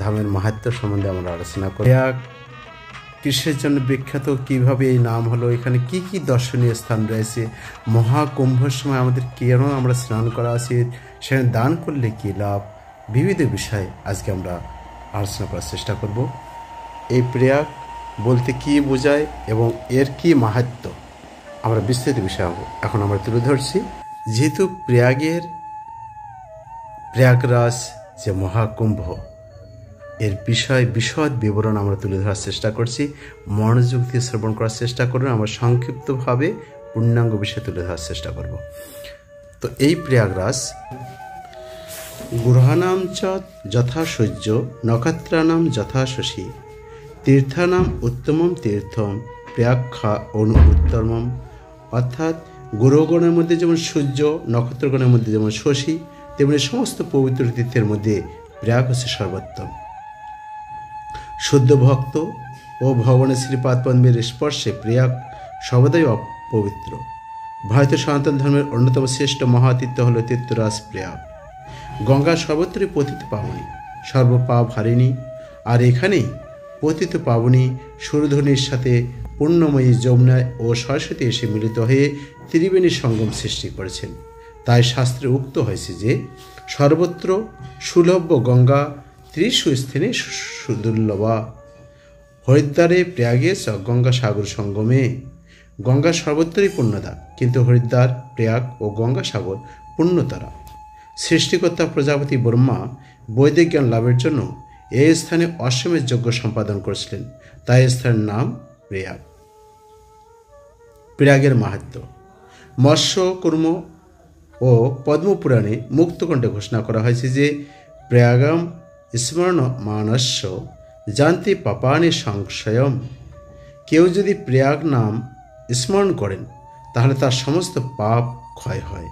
ধামের মাহাত্ম্য সম্বন্ধে আমরা আলোচনা করি। প্রয়াগ কিসের জন্য বিখ্যাত, কিভাবে এই নাম হলো, এখানে কি কি দর্শনীয় স্থান রয়েছে, মহাকুম্ভের সময় আমাদের কেন আমরা স্নান করা উচিত, সেখানে দান করলে কি লাভ, বিবিধ বিষয়ে আজকে আমরা আলোচনা করার চেষ্টা করব। এই প্রয়াগ বলতে কি বোঝায় এবং এর কি মাহাত্ম্য আমরা বিস্তৃত বিষয় এখন আমরা তুলে ধরছি। যেহেতু প্রয়াগরাজ যে মহাকুম্ভ, এর বিষয় বিশদ বিবরণ আমরা তুলে ধরার চেষ্টা করছি। মনোযোগ দিয়ে শ্রবণ করার চেষ্টা করুন। আমরা সংক্ষিপ্তভাবে পূর্ণাঙ্গ বিষয় তুলে ধরার চেষ্টা করব। তো এই প্রয়াগরাজ গ্রহাণাম চ যথা সূর্য, নক্ষত্রানাম যথা শশী, তীর্থানাম উত্তমম তীর্থম প্রয়াক্ষা অনু উত্তমম। অর্থাৎ গ্রহগণের মধ্যে যেমন সূর্য, নক্ষত্রগণের মধ্যে যেমন শশী, তেমনি সমস্ত পবিত্র তীর্থের মধ্যে প্রয়াগ হচ্ছে সর্বোত্তম। শুদ্ধ ভক্ত ও ভগবানের শ্রীপাদ পদ্মের স্পর্শে প্রয়াগ সর্বদাই অপবিত্র। ভারতীয় সনাতন ধর্মের অন্যতম শ্রেষ্ঠ মহাতীর্থ হল তীর্থরাজ প্রয়াগ। গঙ্গা সর্বত্রই পতিত পাবনী, সর্বপাপ হারিণী। আর এখানেই পতিত পাবনী সুরধ্বনির সাথে পূর্ণময়ী যমুনা ও সরস্বতী এসে মিলিত হয়ে ত্রিবেণী সঙ্গম সৃষ্টি করেছেন। তাই শাস্ত্রে উক্ত হয়েছে যে সর্বত্র সুলভ্য গঙ্গা ত্রিশু স্থানে সুদুর্লভা। হরিদ্বারে প্রয়াগে গঙ্গা সাগর সঙ্গমে। গঙ্গা সর্বত্রই পুণ্যদা, কিন্তু হরিদ্বার, প্রয়াগ ও গঙ্গা সাগর পুণ্যতারা। সৃষ্টিকর্তা প্রজাপতি ব্রহ্মা বৈদিক জ্ঞান লাভের জন্য এই স্থানে অশ্বমেধ যজ্ঞ সম্পাদন করেছিলেন, তাই স্থানের নাম প্রয়াগ। প্রয়াগের মাহাত্ম্য মৎস্য কুর্ম ও পদ্মপুরাণে মুক্তকণ্ঠে ঘোষণা করা হয়েছে যে প্রয়াগম স্মরণ মানস্য জানতি পাপানি সংশয়ম। কেউ যদি প্রয়াগ নাম স্মরণ করেন তাহলে তার সমস্ত পাপ ক্ষয় হয়।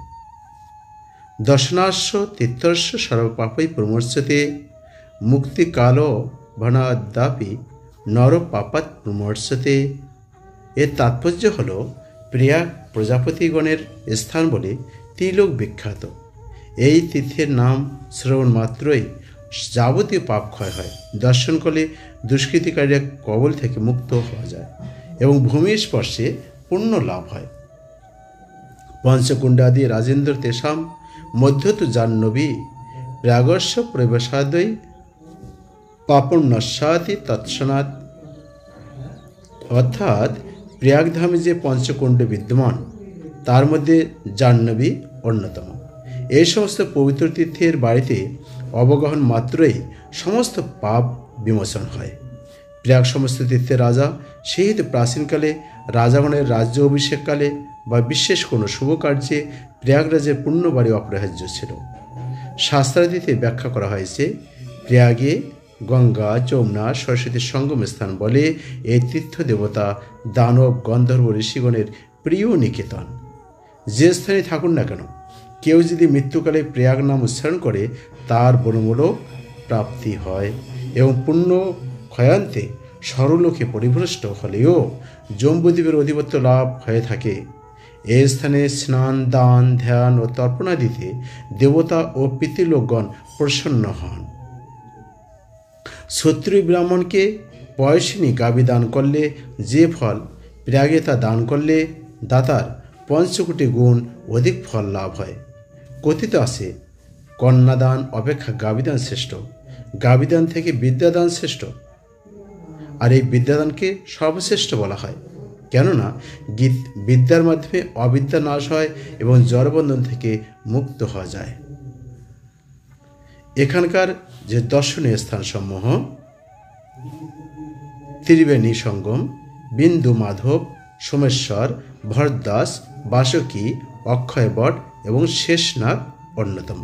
দর্শনাস্য তীর্থস্য সর্বপাপই প্রমোচ্যতে, মুক্তিকাল ভনাদ্যাপি নর পাপাৎ প্রমোচ্যতে। এর তাৎপর্য হল প্রয়াগ প্রজাপতিগণের স্থান বলে ত্রিলোক বিখ্যাত। এই তীর্থের নাম শ্রবণ মাত্রই যাবতীয় পাপ ক্ষয় হয়। দর্শন করলে দুষ্কৃতিকারীরা কবল থেকে মুক্ত হওয়া যায় এবং ভূমির স্পর্শে পুণ্য লাভ হয়। পঞ্চকুণ্ডাদি রাজেন্দ্র তেষাম মধ্যতু জাহ্নবী প্রয়াগস্য প্রবেশাদৈ পাপন নস্যাতি তৎসনাৎ। অর্থাৎ প্রয়াগধামে যে পঞ্চকুণ্ড বিদ্যমান তার মধ্যে জাহ্নবী অন্যতম। এই সমস্ত পবিত্র তীর্থের বাড়িতে অবগাহন মাত্রই সমস্ত পাপ বিমোচন হয়। প্রয়াগ সমস্ত তীর্থের রাজা, সেই হেতু প্রাচীনকালে রাজাগণের রাজ্য অভিষেককালে বা বিশেষ কোনো শুভ কার্যে প্রয়াগরাজের পুণ্যবাড়ি অপরিহার্য ছিল। শাস্ত্রাদিতে ব্যাখ্যা করা হয়েছে প্রয়াগে গঙ্গা, যমুনা, সরস্বতীর সঙ্গম স্থান বলে এই তীর্থ দেবতা দানব, গন্ধর্ব, ঋষিগণের প্রিয় নিকেতন। যে স্থানে থাকুন না কেন, কেউ যদি মৃত্যুকালে প্রয়াগ নাম উচ্চারণ করে তার বনমূলক প্রাপ্তি হয় এবং পুণ্য ক্ষয়ান্তে সরলোকে পরিভ্রষ্ট হলেও জম্বুদ্বীপের অধিপত্য লাভ হয়ে থাকে। এই স্থানে স্নান, দান, ধ্যান ও তর্পণাদিতে দেবতা ও পিতৃলোকগণ প্রসন্ন হন। ক্ষত্রিয় ব্রাহ্মণকে পয়সিনী গাভী দান করলে যে ফল, প্রয়াগে তা দান করলে দাতার পঞ্চকোটি গুণ অধিক ফল লাভ হয়। কথিত আছে কন্যাদান অপেক্ষা গাভীদান শ্রেষ্ঠ, গাভীদান থেকে বিদ্যাদান শ্রেষ্ঠ। আর এই বিদ্যাদানকে সর্বশ্রেষ্ঠ বলা হয়, কেননা বিদ্যার মাধ্যমে অবিদ্যা নাশ হয় এবং জড়বন্ধন থেকে মুক্ত হওয়া যায়। এখানকার যে দর্শনীয় স্থানসমূহ ত্রিবেণী সঙ্গম, বিন্দু মাধব, সোমেশ্বর, ভরদ্বাস, বাসুকী, অক্ষয়বট এবং শেষনাগ অন্যতম।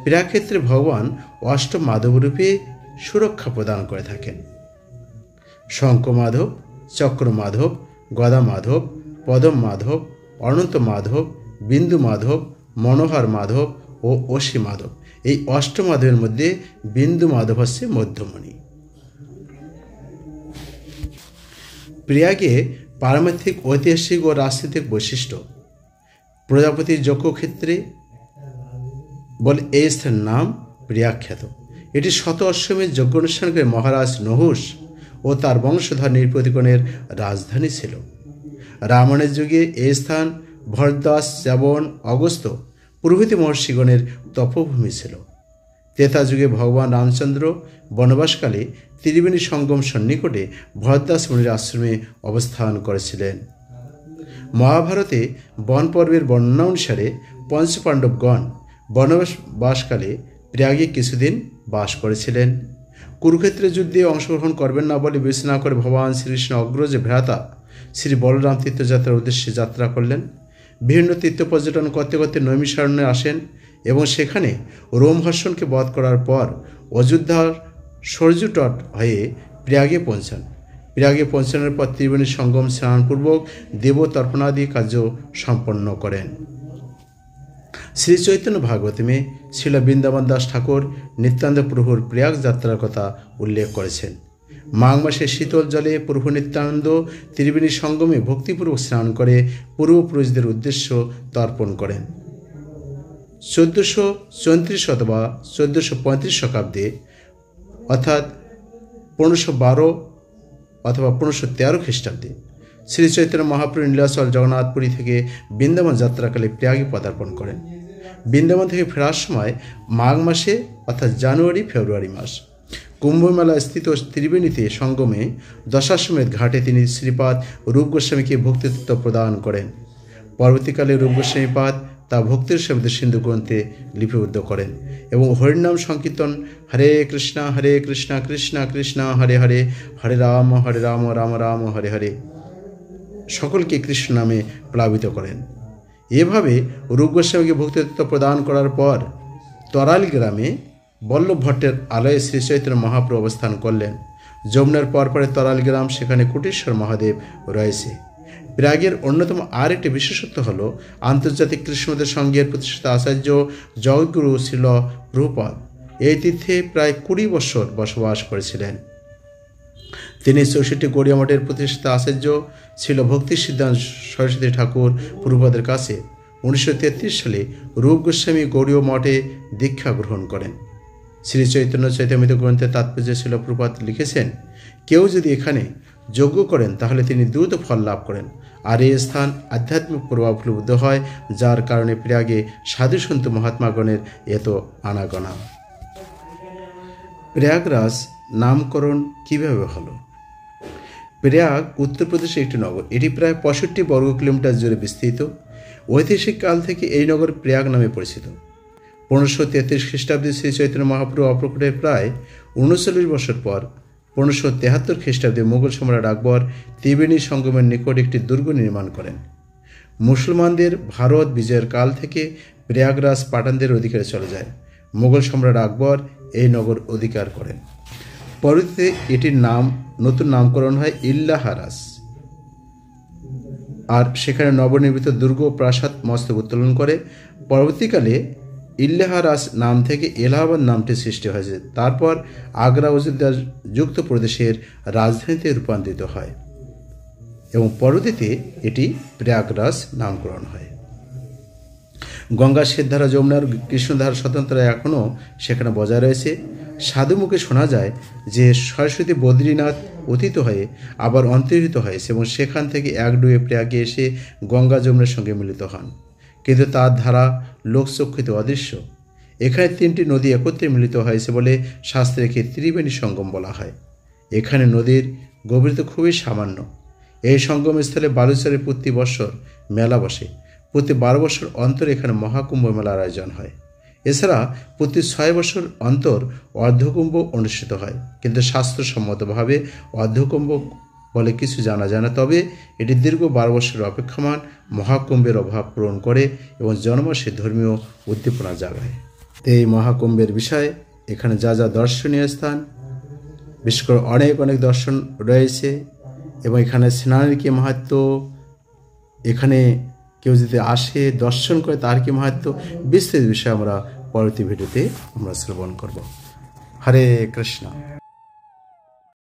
প্রয়াগক্ষেত্রে ভগবান অষ্ট মাধবরূপে সুরক্ষা প্রদান করে থাকেন। শঙ্খ মাধব, চক্র মাধব, গদা মাধব, পদম মাধব, অনন্ত মাধব, বিন্দু মাধব, মনোহর মাধব ও অসী মাধব। এই অষ্টমাধবের মধ্যে বিন্দু মাধব হচ্ছে মধ্যমণি। প্রয়াগে পারমার্থিক, ঐতিহাসিক ও রাজনৈতিক বৈশিষ্ট্য। প্রজাপতির যজ্ঞক্ষেত্রে বলে এই স্থানের নাম প্রয়াগ খ্যাত। এটি শত অশ্বমেধ যজ্ঞ অনুষ্ঠান করে মহারাজ নহুষ ও তার বংশধর নৃপতিগণের রাজধানী ছিল। রামায়ণের যুগে এই স্থান ভরদ্বাজ, চ্যবন, অগস্ত্য প্রভৃতি মহর্ষিগণের তপভূমি ছিল। ত্রেতা যুগে ভগবান রামচন্দ্র বনবাসকালে ত্রিবেণী সঙ্গম সন্নিকটে ভরদ্বাজ মুনির আশ্রমে অবস্থান করেছিলেন। মহাভারতে বন পর্বের বর্ণনা অনুসারে পঞ্চপাণ্ডবগণ বনবাসকালে প্রয়াগে কিছুদিন বাস করেছিলেন। কুরুক্ষেত্রের যুদ্ধে অংশগ্রহণ করবেন না বলে বিবেচনা করে ভগবান শ্রীকৃষ্ণ অগ্রজ ভ্রাতা শ্রী বলরাম তীর্থযাত্রার উদ্দেশ্যে যাত্রা করলেন। বিভিন্ন তীর্থ পর্যটন করতে করতে নৈমিষারণ্যে আসেন এবং সেখানে রোমহর্ষণকে বধ করার পর অযোধ্যার সরযূ তট হয়ে প্রয়াগে পৌঁছান। প্রয়াগে পৌঁছানোর পর ত্রিবেণী সঙ্গম স্নানপূর্বক দেবতর্পণাদি কার্য সম্পন্ন করেন। শ্রী চৈতন্য ভাগবতমে শ্রীল বৃন্দাবন দাস ঠাকুর নিত্যানন্দ প্রভুর প্রয়াগ যাত্রার কথা উল্লেখ করেছেন। মাঘ মাসে শীতল জলে প্রভু নিত্যানন্দ ত্রিবেণী সঙ্গমে ভক্তিপূর্বক স্নান করে পূর্বপুরুষদের উদ্দেশ্য তর্পণ করেন। 1434 অথবা 1435 শতাব্দে অর্থাৎ 1512 অথবা 1513 খ্রিস্টাব্দে শ্রী চৈতন্য মহাপ্রভু নীলাচল জগন্নাথপুরী থেকে বৃন্দাবন যাত্রাকালে প্রয়াগে পদার্পণ করেন। বৃন্দাবন থেকে ফেরার সময় মাঘ মাসে অর্থাৎ জানুয়ারি ফেব্রুয়ারি মাস কুম্ভমেলা স্থিত ত্রিবেণীতে সঙ্গমে দশাশ্বমেধ ঘাটে তিনি শ্রীপাদ রূপ গোস্বামীকে ভক্তিতত্ত্ব প্রদান করেন। পরবর্তীকালে রূপ গোস্বামীপাদ তা ভক্তির শব্দ সিন্ধু গ্রন্থে লিপিবদ্ধ করেন এবং হরিনাম সংকীর্তন হরে কৃষ্ণ কৃষ্ণ কৃষ্ণ হরে হরে, হরে রাম রাম রাম হরে হরে সকলকে কৃষ্ণ নামে প্লাবিত করেন। এভাবে রূপ গোস্বামীকে ভক্তিতত্ত্ব প্রদান করার পর তরাল গ্রামে বল্লভ ভট্টের আলয়ে শ্রী চৈতন্য মহাপ্রভু অবস্থান করলেন। যমুনার পরপরে তরাল গ্রাম, সেখানে কোটেশ্বর মহাদেব রয়েছে। প্রয়াগের অন্যতম আর একটি বিশেষত্ব হল আন্তর্জাতিক কৃষ্ণদের সংঘের প্রতিষ্ঠাতা আচার্য জগদ্গুরু শ্রীল প্রভুপাদ এই তীর্থে প্রায় 20 বছর বসবাস করেছিলেন। তিনি 64 গৌড়ীয় মঠের প্রতিষ্ঠাতা আচার্য ছিল ভক্তি সিদ্ধান্ত সরস্বতী ঠাকুর প্রভুপাদের কাছে 1933 সালে রূপ গোস্বামী গৌড়ীয় মঠে দীক্ষা গ্রহণ করেন। শ্রী চৈতন্য চৈতামৃত গ্রন্থের তাৎপর্য ছিল প্রভুপাদ লিখেছেন, কেউ যদি এখানে যজ্ঞ করেন তাহলে তিনি দ্রুত ফল লাভ করেন, আর এই স্থান আধ্যাত্মিক প্রভাবলব্ধ হয়, যার কারণে প্রয়াগে সাধু সন্ত মহাত্মাগণের এত আনাগোনা। প্রয়াগরাজ নামকরণ কিভাবে হলো? প্রয়াগ উত্তরপ্রদেশের একটি নগর। এটি প্রায় 65 বর্গ কিলোমিটার জুড়ে বিস্তৃত। ঐতিহাসিক কাল থেকে এই নগর প্রয়াগ নামে পরিচিত। 1533 খ্রিস্টাব্দে শ্রী চৈতন্য মহাপ্রভু অপ্রকটের প্রায় 39 বছর পর 1573 খ্রিস্টাব্দে মুঘল সম্রাট আকবর ত্রিবেণী সঙ্গমের নিকট একটি দুর্গ নির্মাণ করেন। মুসলমানদের ভারত বিজয়ের কাল থেকে প্রয়াগরাজ পাঠানদের অধিকারে চলে যায়। মুঘল সম্রাট আকবর এই নগর অধিকার করেন। পরবর্তীতে এটির নতুন নামকরণ হয় ইল্লাহারাজ, আর সেখানে নবনির্মিত দুর্গ প্রাসাদ মস্তক উত্তোলন করে। পরবর্তীকালে ইল্লাহারাজ নাম থেকে এলাহাবাদ নামটি সৃষ্টি হয়েছে। তারপর আগ্রা অযোধ্যা যুক্ত প্রদেশের রাজধানীতে রূপান্তরিত হয় এবং পরবর্তীতে এটি প্রয়াগরাজ নামকরণ হয়। গঙ্গা শ্বেতধারা, যমুনার কৃষ্ণধারা স্বতন্ত্র এখনও সেখানে বজায় রয়েছে। সাধু মুখে শোনা যায় যে সরস্বতী বদ্রীনাথ অতীত হয়ে আবার অন্তর্হিত হয়েছে এবং সেখান থেকে এক ডুবে প্রয়াগে এসে গঙ্গা যমুনার সঙ্গে মিলিত হন, কিন্তু তার ধারা লোকচক্ষিত অদৃশ্য। এখানে 3টি নদী একত্রে মিলিত হয়েছে বলে শাস্ত্রে একে ত্রিবেণী সঙ্গম বলা হয়। এখানে নদীর গভীরতা খুবই সামান্য। এই সঙ্গম স্থলে বালুচরে প্রতি বছর মেলা বসে। প্রতি 12 বছর অন্তর এখানে মহাকুম্ভ মেলার আয়োজন হয়। এছাড়া প্রতি 6 বছর অন্তর অর্ধকুম্ভ অনুষ্ঠিত হয়, কিন্তু শাস্ত্রসম্মতভাবে অর্ধকুম্ভ বলে কিছু জানা যায় না। তবে এটি দীর্ঘ 12 বছর অপেক্ষমান মহাকুম্ভের অভাব পূরণ করে এবং জনমাসে ধর্মীয় উদ্দীপনা জাগায়। এই মহাকুম্ভের বিষয়ে এখানে যা যা দর্শনীয় স্থান, বিশেষ করে অনেক দর্শন রয়েছে এবং এখানে স্নানের কি মাহাত্ম্য, এখানে কেউ যদি আসে দর্শন করে তার কি মাহাত্ম্য, বিস্তৃত বিষয়ে আমরা পরবর্তী ভিডিওতে আমরা শ্রবণ করব। হরে কৃষ্ণ।